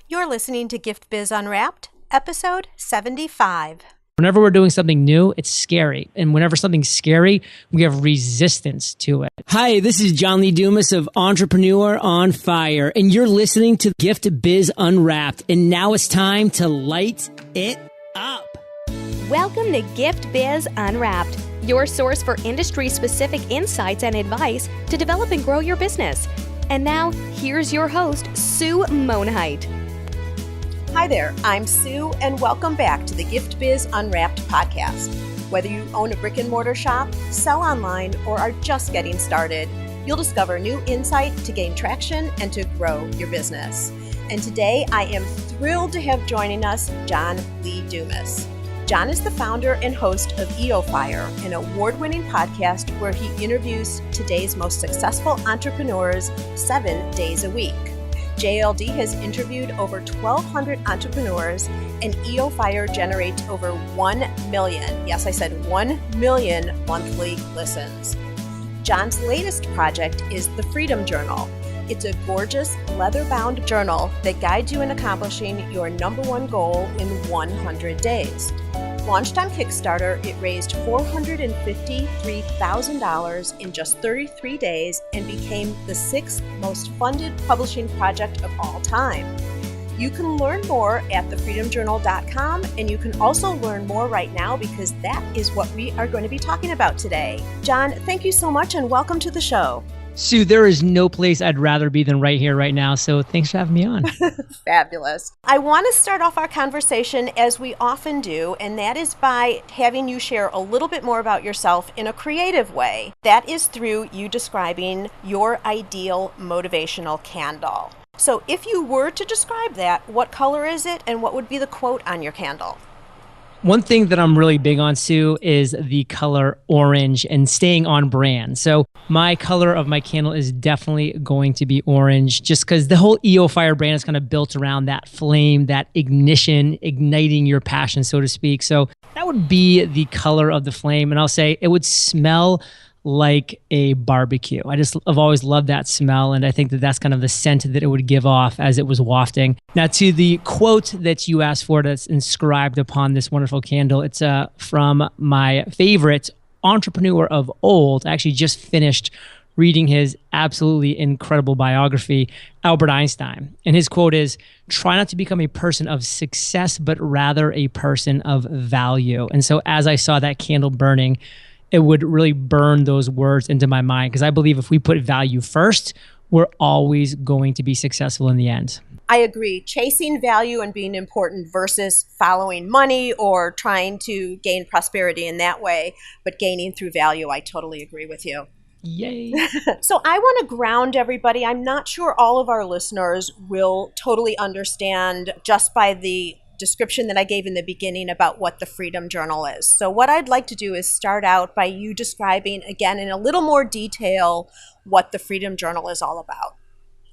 You're listening to Gift Biz Unwrapped, episode 75. Whenever we're doing something new, it's scary. And whenever something's scary, we have resistance to it. Hi, this is John Lee Dumas of Entrepreneurs on Fire, and you're listening to Gift Biz Unwrapped. And now it's time to light it up. Welcome to Gift Biz Unwrapped, your source for industry-specific insights and advice to develop and grow your business. And now, here's your host, Sue Monheit. Hi there, I'm Sue, and welcome back to the Gift Biz Unwrapped podcast. Whether you own a brick and mortar shop, sell online, or are just getting started, you'll discover new insight to gain traction and to grow your business. And today, I am thrilled to have joining us John Lee Dumas. John is the founder and host of EOFire, an award-winning podcast where he interviews today's most successful entrepreneurs 7 days a week. JLD has interviewed over 1,200 entrepreneurs, and EOFire generates over 1 million, yes, I said 1 million monthly listens. John's latest project is the Freedom Journal. It's a gorgeous leather-bound journal that guides you in accomplishing your number one goal in 100 days. Launched on Kickstarter, it raised $453,000 in just 33 days and became the 6th most funded publishing project of all time. You can learn more at thefreedomjournal.com, and you can also learn more right now because that is what we are going to be talking about today. John, thank you so much and welcome to the show. Sue, there is no place I'd rather be than right here, right now. So thanks for having me on. Fabulous. I want to start off our conversation as we often do, and that is by having you share a little bit more about yourself in a creative way. That is through you describing your ideal motivational candle. So if you were to describe that, what color is it and what would be the quote on your candle? One thing that I'm really big on, Sue, is the color orange and staying on brand. So my color of my candle is definitely going to be orange, just because the whole EOFire brand is kind of built around that flame, that ignition, igniting your passion, so to speak. So that would be the color of the flame. And I'll say it would smell like a barbecue. I've always loved that smell, and I think that that's kind of the scent that it would give off as it was wafting. Now, to the quote that you asked for that's inscribed upon this wonderful candle, it's from my favorite entrepreneur of old. I actually just finished reading his absolutely incredible biography, Albert Einstein. And his quote is, "Try not to become a person of success, but rather a person of value." And so as I saw that candle burning, it would really burn those words into my mind, because I believe if we put value first, we're always going to be successful in the end. I agree. Chasing value and being important versus following money or trying to gain prosperity in that way, but gaining through value. I totally agree with you. Yay. So I want to ground everybody. I'm not sure all of our listeners will totally understand just by the description that I gave in the beginning about what the Freedom Journal is. So what I'd like to do is start out by you describing again in a little more detail what the Freedom Journal is all about.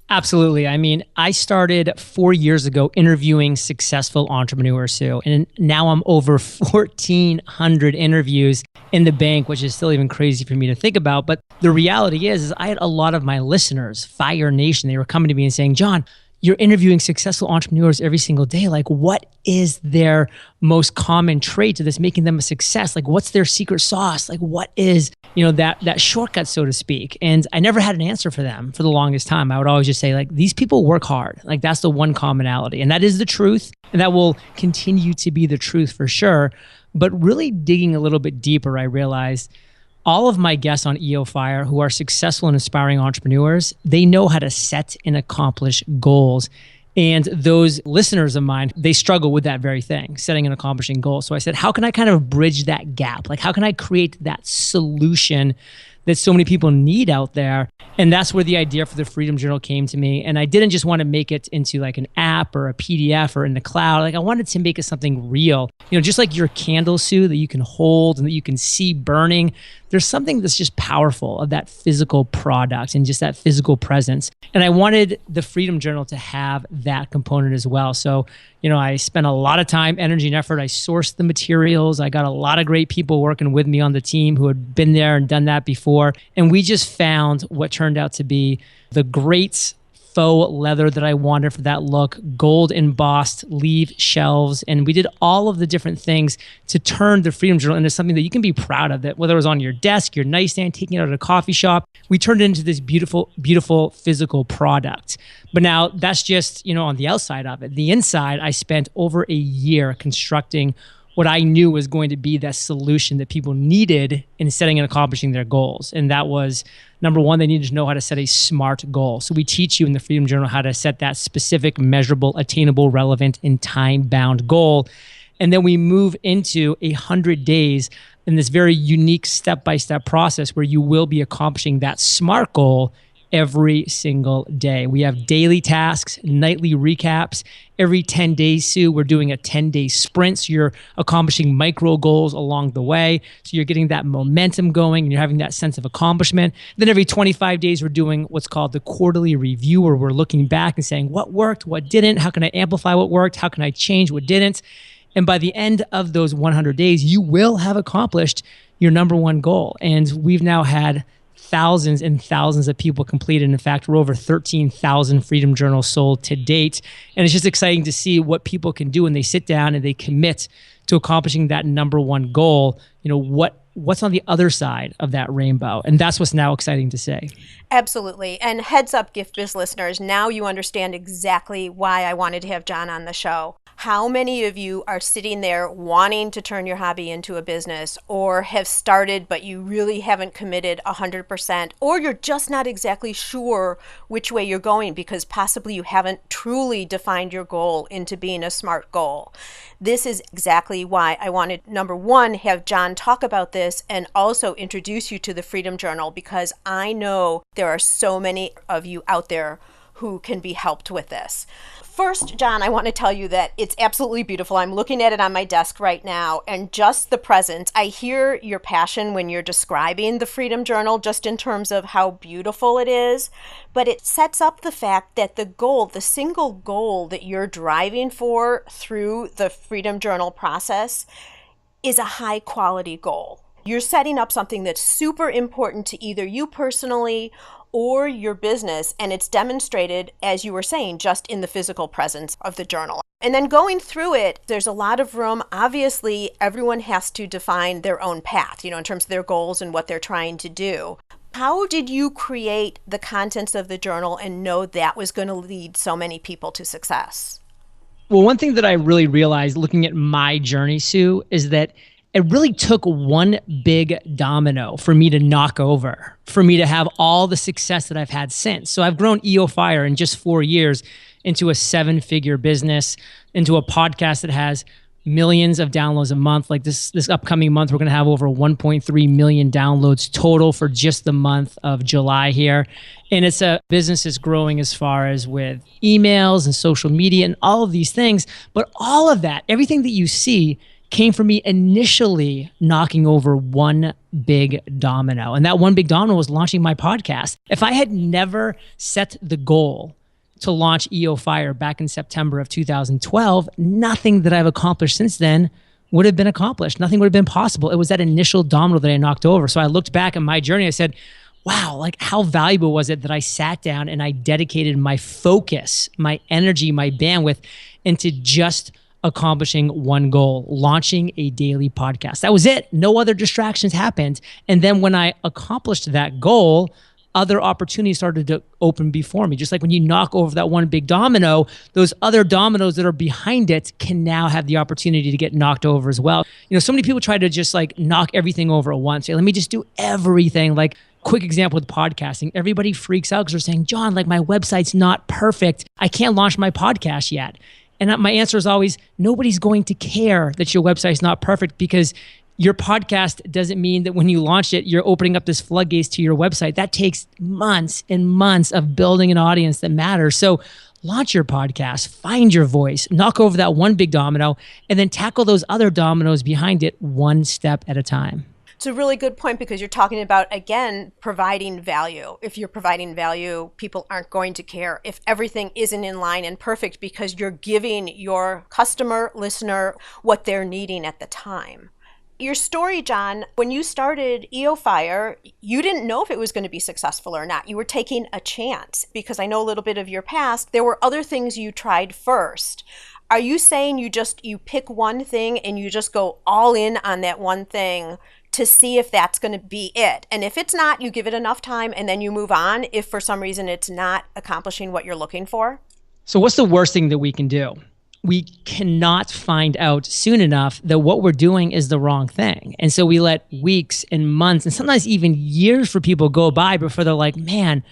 Absolutely. I mean, I started 4 years ago interviewing successful entrepreneurs, Sue, and now I'm over 1,400 interviews in the bank, which is still even crazy for me to think about. But the reality is I had a lot of my listeners, Fire Nation, they were coming to me and saying, "John, you're interviewing successful entrepreneurs every single day. Like, what is their most common trait that's making them a success? Like, what's their secret sauce? Like, what is, that shortcut, so to speak?" And I never had an answer for them for the longest time. I would always just say, like, these people work hard. Like, that's the one commonality. And that is the truth. And that will continue to be the truth for sure. But really digging a little bit deeper, I realized all of my guests on EOFire who are successful and inspiring entrepreneurs, they know how to set and accomplish goals. And those listeners of mine, they struggle with that very thing, setting and accomplishing goals. So I said, how can I kind of bridge that gap? Like, how can I create that solution that so many people need out there? And that's where the idea for the Freedom Journal came to me. And I didn't just want to make it into like an app or a PDF or in the cloud. Like, I wanted to make it something real. Just like your candle, Sue, that you can hold and that you can see burning. There's something that's just powerful of that physical product and just that physical presence. And I wanted the Freedom Journal to have that component as well. So, I spent a lot of time, energy, and effort. I sourced the materials. I got a lot of great people working with me on the team who had been there and done that before. And we just found what turned out to be the great faux leather that I wanted for that look, gold embossed leaf shelves. And we did all of the different things to turn the Freedom Journal into something that you can be proud of, that whether it was on your desk, your nightstand, taking it out at a coffee shop, we turned it into this beautiful, beautiful physical product. But now that's just, on the outside of it. The inside, I spent over a year constructing what I knew was going to be that solution that people needed in setting and accomplishing their goals. And that was, number one, they needed to know how to set a SMART goal. So we teach you in the Freedom Journal how to set that specific, measurable, attainable, relevant, and time-bound goal. And then we move into 100 days in this very unique step-by-step process where you will be accomplishing that SMART goal every single day. We have daily tasks, nightly recaps. Every 10 days, Sue, we're doing a 10-day sprint. So you're accomplishing micro goals along the way. So you're getting that momentum going and you're having that sense of accomplishment. Then every 25 days, we're doing what's called the quarterly review, where we're looking back and saying what worked, what didn't, how can I amplify what worked, how can I change what didn't. And by the end of those 100 days, you will have accomplished your number one goal. And we've now had thousands and thousands of people completed. In fact, we're over 13,000 Freedom Journals sold to date. And it's just exciting to see what people can do when they sit down and they commit to accomplishing that number one goal. What's on the other side of that rainbow? And that's what's now exciting to say. Absolutely. And heads up, Gift Biz listeners, now you understand exactly why I wanted to have John on the show. How many of you are sitting there wanting to turn your hobby into a business, or have started but you really haven't committed 100%, or you're just not exactly sure which way you're going because possibly you haven't truly defined your goal into being a SMART goal? This is exactly why I wanted, number one, have John talk about this and also introduce you to the Freedom Journal, because I know there are so many of you out there who can be helped with this. First, John, I want to tell you that it's absolutely beautiful. I'm looking at it on my desk right now, and just the presence. I hear your passion when you're describing the Freedom Journal, just in terms of how beautiful it is, but it sets up the fact that the goal, the single goal that you're driving for through the Freedom Journal process, is a high quality goal. You're setting up something that's super important to either you personally or your business, and it's demonstrated, as you were saying, just in the physical presence of the journal. And then going through it, there's a lot of room. Obviously, everyone has to define their own path, in terms of their goals and what they're trying to do. How did you create the contents of the journal and know that was going to lead so many people to success? Well, one thing that I really realized looking at my journey, Sue, is that it really took one big domino for me to knock over, for me to have all the success that I've had since. So I've grown EOFire in just 4 years into a 7-figure business, into a podcast that has millions of downloads a month. Like this upcoming month, we're going to have over 1.3 million downloads total for just the month of July here. And it's a business that's growing as far as with emails and social media and all of these things. But all of that, everything that you see, came from me initially knocking over one big domino. And that one big domino was launching my podcast. If I had never set the goal to launch EOFire back in September of 2012, nothing that I've accomplished since then would have been accomplished. Nothing would have been possible. It was that initial domino that I knocked over. So I looked back at my journey. I said, wow, like how valuable was it that I sat down and I dedicated my focus, my energy, my bandwidth into just accomplishing one goal, launching a daily podcast. That was it. No other distractions happened. And then when I accomplished that goal, other opportunities started to open before me. Just like when you knock over that one big domino, those other dominoes that are behind it can now have the opportunity to get knocked over as well. So many people try to just like knock everything over at once. Say, let me just do everything. Like quick example with podcasting. Everybody freaks out because they're saying, John, like my website's not perfect. I can't launch my podcast yet. And my answer is always, nobody's going to care that your website's not perfect, because your podcast doesn't mean that when you launch it, you're opening up this floodgates to your website. That takes months and months of building an audience that matters. So launch your podcast, find your voice, knock over that one big domino, and then tackle those other dominoes behind it one step at a time. It's a really good point, because you're talking about, again, providing value. If you're providing value, people aren't going to care if everything isn't in line and perfect, because you're giving your customer, listener, what they're needing at the time. Your story, John, when you started EOFire, you didn't know if it was going to be successful or not. You were taking a chance because I know a little bit of your past. There were other things you tried first. Are you saying you pick one thing and you just go all in on that one thing to see if that's going to be it? And if it's not, you give it enough time and then you move on if for some reason it's not accomplishing what you're looking for? So what's the worst thing that we can do? We cannot find out soon enough that what we're doing is the wrong thing. And so we let weeks and months and sometimes even years for people go by before they're like, man,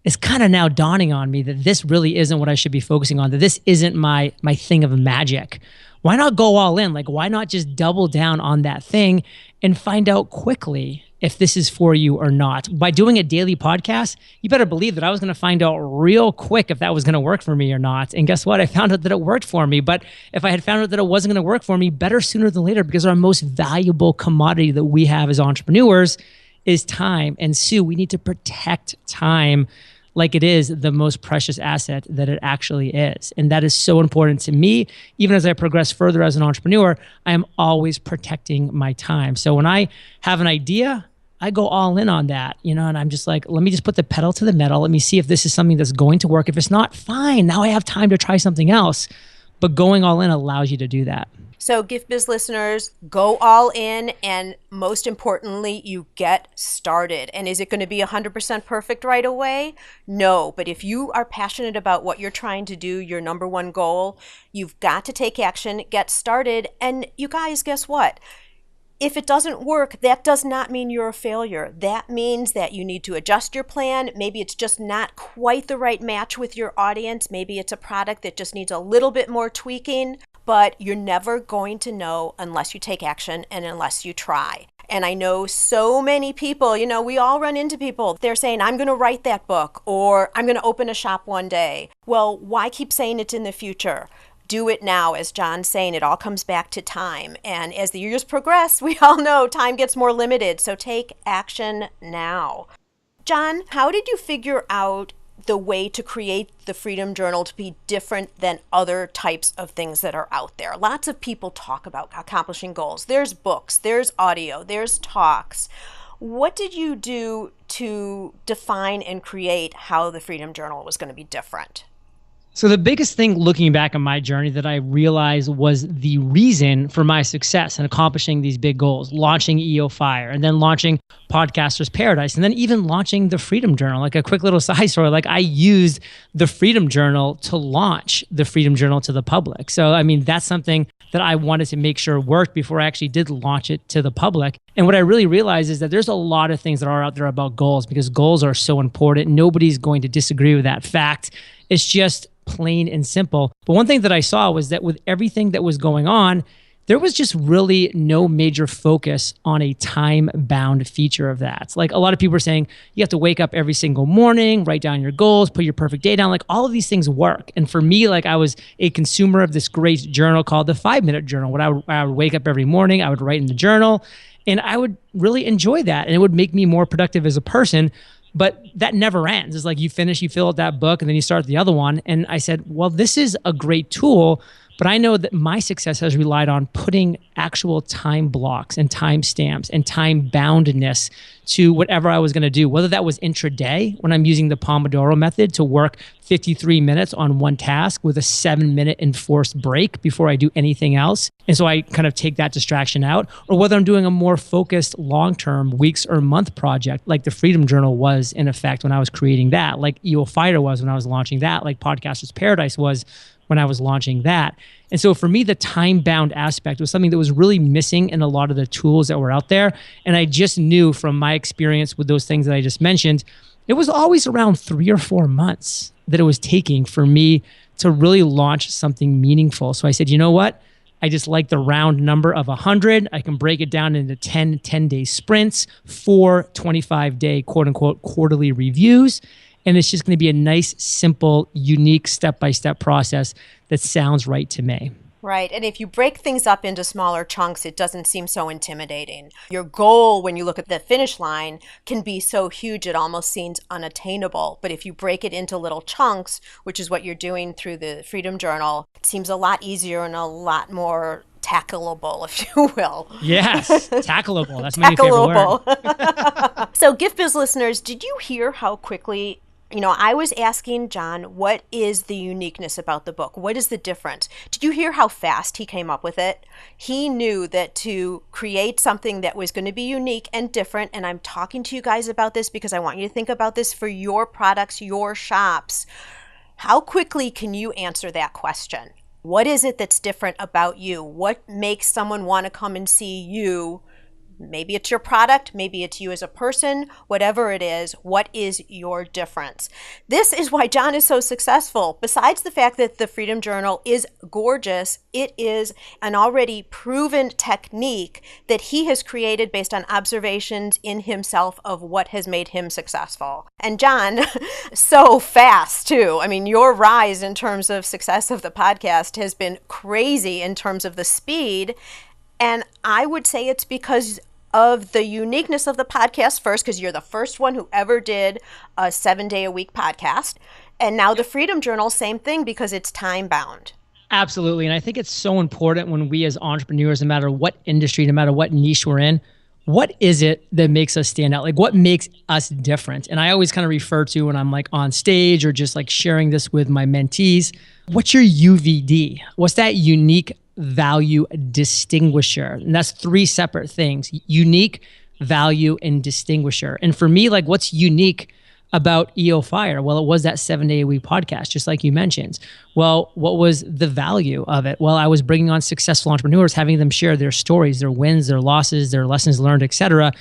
it's kind of now dawning on me that this really isn't what I should be focusing on, that this isn't my thing of magic. Why not go all in? Like, why not just double down on that thing and find out quickly if this is for you or not? By doing a daily podcast, you better believe that I was going to find out real quick if that was going to work for me or not. And guess what? I found out that it worked for me. But if I had found out that it wasn't going to work for me, better sooner than later, because our most valuable commodity that we have as entrepreneurs is time. And Sue, we need to protect time like it is the most precious asset that it actually is. And that is so important to me. Even as I progress further as an entrepreneur, I am always protecting my time. So when I have an idea, I go all in on that, and I'm just like, let me just put the pedal to the metal. Let me see if this is something that's going to work. If it's not, fine. Now I have time to try something else. But going all in allows you to do that. So Gift Biz listeners, go all in, and most importantly, you get started. And is it going to be 100% perfect right away? No, but if you are passionate about what you're trying to do, your number one goal, you've got to take action, get started. And you guys, guess what? If it doesn't work, that does not mean you're a failure. That means that you need to adjust your plan. Maybe it's just not quite the right match with your audience. Maybe it's a product that just needs a little bit more tweaking. But you're never going to know unless you take action and unless you try. And I know so many people, we all run into people. They're saying, I'm going to write that book, or I'm going to open a shop one day. Well, why keep saying it's in the future? Do it now. As John's saying, it all comes back to time. And as the years progress, we all know time gets more limited. So take action now. John, how did you figure out the way to create the Freedom Journal to be different than other types of things that are out there? Lots of people talk about accomplishing goals. There's books, there's audio, there's talks. What did you do to define and create how the Freedom Journal was going to be different? So the biggest thing looking back on my journey that I realized was the reason for my success in accomplishing these big goals, launching EOFire and then launching Podcaster's Paradise and then even launching the Freedom Journal. Like a quick little side story, like I used the Freedom Journal to launch the Freedom Journal to the public. So, that's something that I wanted to make sure worked before I actually did launch it to the public. And what I really realized is that there's a lot of things that are out there about goals because goals are so important. Nobody's going to disagree with that fact. It's just plain and simple. But one thing that I saw was that with everything that was going on, there was just really no major focus on a time-bound feature of that. Like a lot of people are saying, you have to wake up every single morning, write down your goals, put your perfect day down. Like all of these things work. And for me, like I was a consumer of this great journal called the 5-Minute Journal. When I would wake up every morning, I would write in the journal, and I would really enjoy that. And it would make me more productive as a person. But that never ends. It's like you finish, you fill out that book, and then you start the other one. And I said, well, this is a great tool, but I know that my success has relied on putting actual time blocks and time stamps and time boundedness to whatever I was going to do, whether that was intraday when I'm using the Pomodoro method to work 53 minutes on one task with a 7-minute enforced break before I do anything else. And so I kind of take that distraction out, or whether I'm doing a more focused long-term weeks or month project, like the Freedom Journal was in effect when I was creating that, like EOFire was when I was launching that, like Podcaster's Paradise was when I was launching that. And so for me, the time-bound aspect was something that was really missing in a lot of the tools that were out there. And I just knew from my experience with those things that I just mentioned, it was always around 3 or 4 months that it was taking for me to really launch something meaningful. So I said, you know what? I just like the round number of 100. I can break it down into 10-day sprints, 4 25-day quote-unquote quarterly reviews. And it's just going to be a nice, simple, unique step-by-step process that sounds right to me. Right. And if you break things up into smaller chunks, it doesn't seem so intimidating. Your goal, when you look at the finish line, can be so huge it almost seems unattainable. But if you break it into little chunks, which is what you're doing through the Freedom Journal, it seems a lot easier and a lot more tackleable, if you will. Yes, tackleable. That's my new favorite word. So Gift Biz listeners, did you hear how quickly, I was asking John, what is the uniqueness about the book? What is the difference? Did you hear how fast he came up with it? He knew that to create something that was going to be unique and different, and I'm talking to you guys about this because I want you to think about this for your products, your shops. How quickly can you answer that question? What is it that's different about you? What makes someone want to come and see you? Maybe it's your product, maybe it's you as a person, whatever it is, what is your difference? This is why John is so successful. Besides the fact that the Freedom Journal is gorgeous, it is an already proven technique that he has created based on observations in himself of what has made him successful. And John, so fast too. I mean, your rise in terms of success of the podcast has been crazy in terms of the speed. And I would say it's because of the uniqueness of the podcast first, because you're the first one who ever did a 7-day-a-week podcast. And now the Freedom Journal, same thing, because it's time-bound. Absolutely. And I think it's so important when we as entrepreneurs, no matter what industry, no matter what niche we're in, what is it that makes us stand out? Like what makes us different? And I always kind of refer to when I'm like on stage or just like sharing this with my mentees, what's your UVD? What's that unique value distinguisher? And that's 3 separate things: unique, value, and distinguisher. And for me, like what's unique about EOFire? Well, it was that 7-day-a-week podcast, just like you mentioned. Well, what was the value of it? Well, I was bringing on successful entrepreneurs, having them share their stories, their wins, their losses, their lessons learned, et cetera.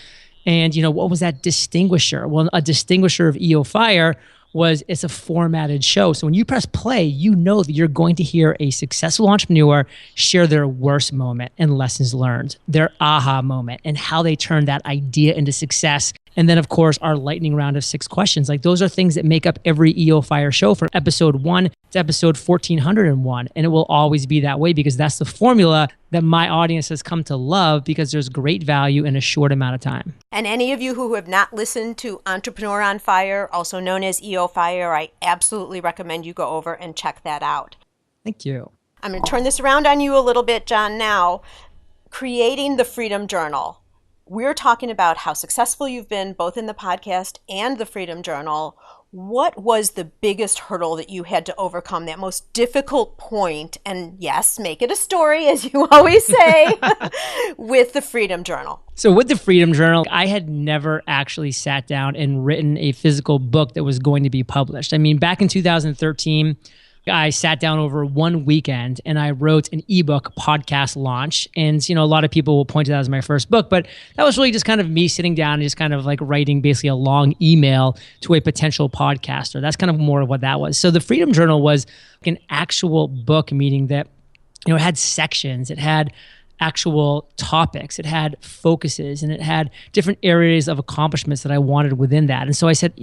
And, what was that distinguisher? Well, a distinguisher of EOFire was it's a formatted show. So when you press play, you know that you're going to hear a successful entrepreneur share their worst moment and lessons learned, their aha moment, and how they turned that idea into success. And then, of course, our lightning round of 6 questions. Like those are things that make up every EOFire show from episode 1 to episode 1401. And it will always be that way because that's the formula that my audience has come to love because there's great value in a short amount of time. And any of you who have not listened to Entrepreneur on Fire, also known as EOFire, I absolutely recommend you go over and check that out. Thank you. I'm going to turn this around on you a little bit, John, now. Creating the Freedom Journal. We're talking about how successful you've been both in the podcast and the Freedom Journal. What was the biggest hurdle that you had to overcome, that most difficult point? And yes, make it a story, as you always say, with the Freedom Journal. So with the Freedom Journal, I had never actually sat down and written a physical book that was going to be published. I mean, back in 2013, I sat down over one weekend and I wrote an ebook podcast launch. And, a lot of people will point to that as my first book, but that was really just kind of me sitting down and just kind of like writing basically a long email to a potential podcaster. That's kind of more of what that was. So the Freedom Journal was an actual book, meaning that, it had sections, it had actual topics, it had focuses, and it had different areas of accomplishments that I wanted within that. And so I said,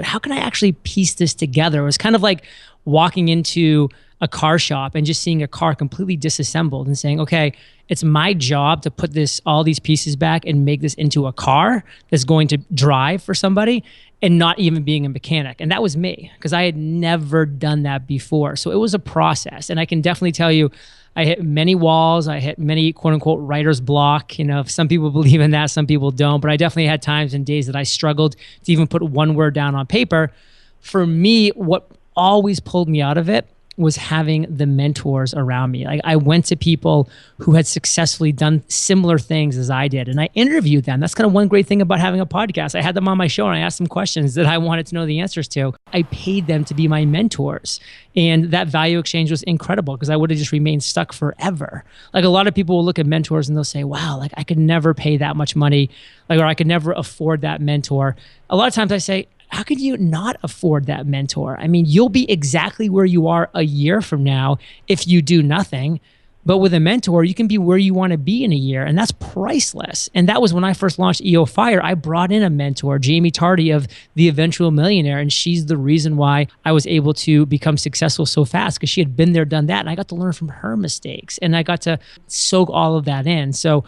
how can I actually piece this together? It was kind of like walking into a car shop and just seeing a car completely disassembled and saying, okay, it's my job to put all these pieces back and make this into a car that's going to drive for somebody, and not even being a mechanic. And that was me because I had never done that before. So it was a process. And I can definitely tell you, I hit many walls. I hit many quote unquote writer's block. Some people believe in that, some people don't, but I definitely had times and days that I struggled to even put one word down on paper. For me, what always pulled me out of it was having the mentors around me. Like I went to people who had successfully done similar things as I did, and I interviewed them. That's kind of one great thing about having a podcast. I had them on my show and I asked them questions that I wanted to know the answers to. I paid them to be my mentors, and that value exchange was incredible because I would have just remained stuck forever. Like a lot of people will look at mentors and they'll say, wow, like I could never pay that much money, or I could never afford that mentor. A lot of times I say, how could you not afford that mentor? I mean, you'll be exactly where you are a year from now if you do nothing. But with a mentor, you can be where you want to be in a year, and that's priceless. And that was when I first launched EOFire. I brought in a mentor, Jamie Tardy of The Eventual Millionaire, and she's the reason why I was able to become successful so fast because she had been there, done that, and I got to learn from her mistakes, and I got to soak all of that in. So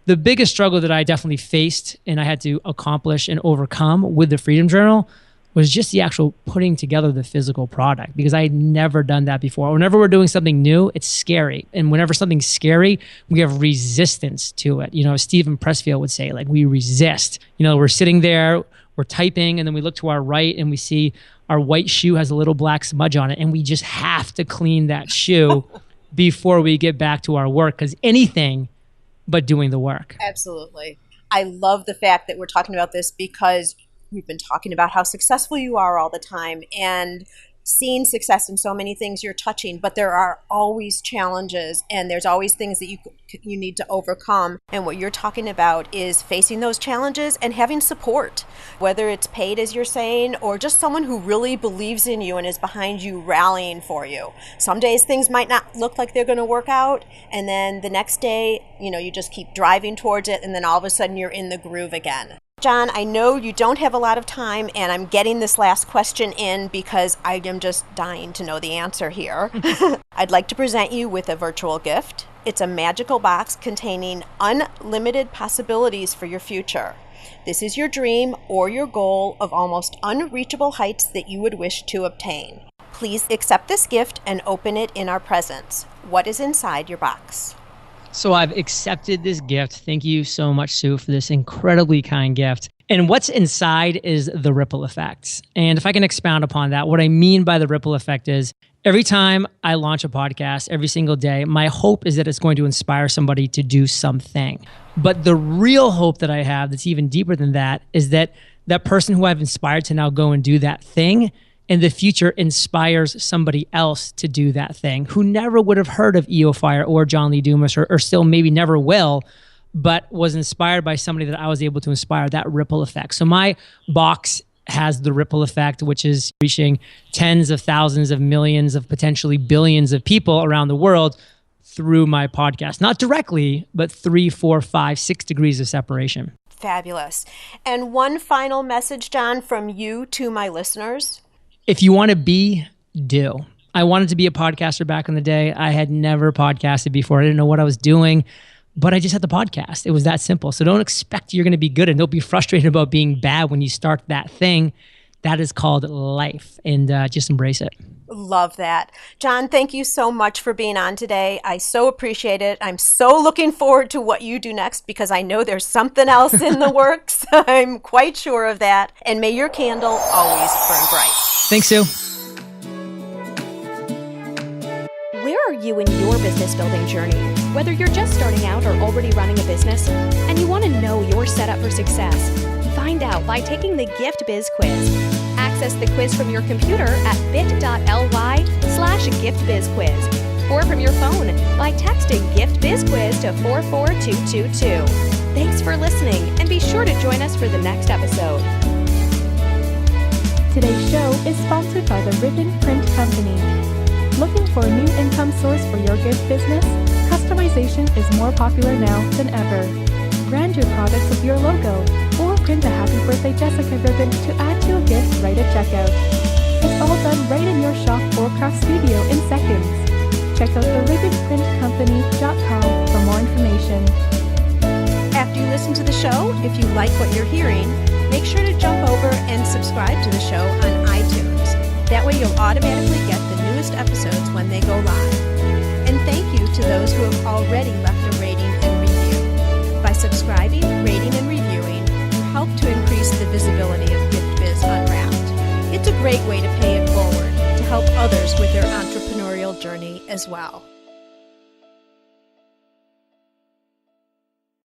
the biggest struggle that I definitely faced and I had to accomplish and overcome with the Freedom Journal was just the actual putting together the physical product, because I had never done that before. Whenever we're doing something new, it's scary. And whenever something's scary, we have resistance to it. Stephen Pressfield would say, like, we resist. We're sitting there, we're typing, and then we look to our right and we see our white shoe has a little black smudge on it, and we just have to clean that shoe before we get back to our work, because anything but doing the work. Absolutely. I love the fact that we're talking about this, because we've been talking about how successful you are all the time and seeing success in so many things you're touching, but there are always challenges and there's always things that you need to overcome. And what you're talking about is facing those challenges and having support, whether it's paid, as you're saying, or just someone who really believes in you and is behind you, rallying for you. Some days things might not look like they're going to work out, and then the next day, you just keep driving towards it, and then all of a sudden you're in the groove again. John, I know you don't have a lot of time, and I'm getting this last question in because I am just dying to know the answer here. I'd like to present you with a virtual gift. It's a magical box containing unlimited possibilities for your future. This is your dream or your goal of almost unreachable heights that you would wish to obtain. Please accept this gift and open it in our presence. What is inside your box? So I've accepted this gift. Thank you so much, Sue, for this incredibly kind gift. And what's inside is the ripple effects. And if I can expound upon that, what I mean by the ripple effect is every time I launch a podcast, every single day, my hope is that it's going to inspire somebody to do something. But the real hope that I have that's even deeper than that is that that person who I've inspired to now go and do that thing in the future inspires somebody else to do that thing who never would have heard of EOFire or John Lee Dumas or still maybe never will, but was inspired by somebody that I was able to inspire, that ripple effect. So my box has the ripple effect, which is reaching tens of thousands of millions of potentially billions of people around the world through my podcast. Not directly, but 3, 4, 5, 6 degrees of separation. Fabulous. And one final message, John, from you to my listeners. If you want to be, do. I wanted to be a podcaster back in the day. I had never podcasted before. I didn't know what I was doing, but I just had the podcast. It was that simple. So don't expect you're going to be good, and don't be frustrated about being bad when you start that thing. That is called life, and just embrace it. Love that. John, thank you so much for being on today. I so appreciate it. I'm so looking forward to what you do next, because I know there's something else in the works. I'm quite sure of that. And may your candle always burn bright. Thanks, Sue. Where are you in your business building journey? Whether you're just starting out or already running a business and you want to know you're set up for success, find out by taking the Gift Biz quiz. Access the quiz from your computer at bit.ly/giftbizquiz or from your phone by texting Gift Biz Quiz to 44222. Thanks for listening, and be sure to join us for the next episode. Today's show is sponsored by the Ribbon Print Company. Looking for a new income source for your gift business? Customization is more popular now than ever. Brand your products with your logo, or print a Happy Birthday Jessica ribbon to add to a gift right at checkout. It's all done right in your shop or craft studio in seconds. Check out theribbonprintcompany.com for more information. After you listen to the show, if you like what you're hearing, make sure to jump over and subscribe to the show on iTunes. That way you'll automatically get the newest episodes when they go live. And thank you to those who have already left a rating and review. By subscribing, rating, and reviewing, you help to increase the visibility of Gift Biz Unwrapped. It's a great way to pay it forward to help others with their entrepreneurial journey as well.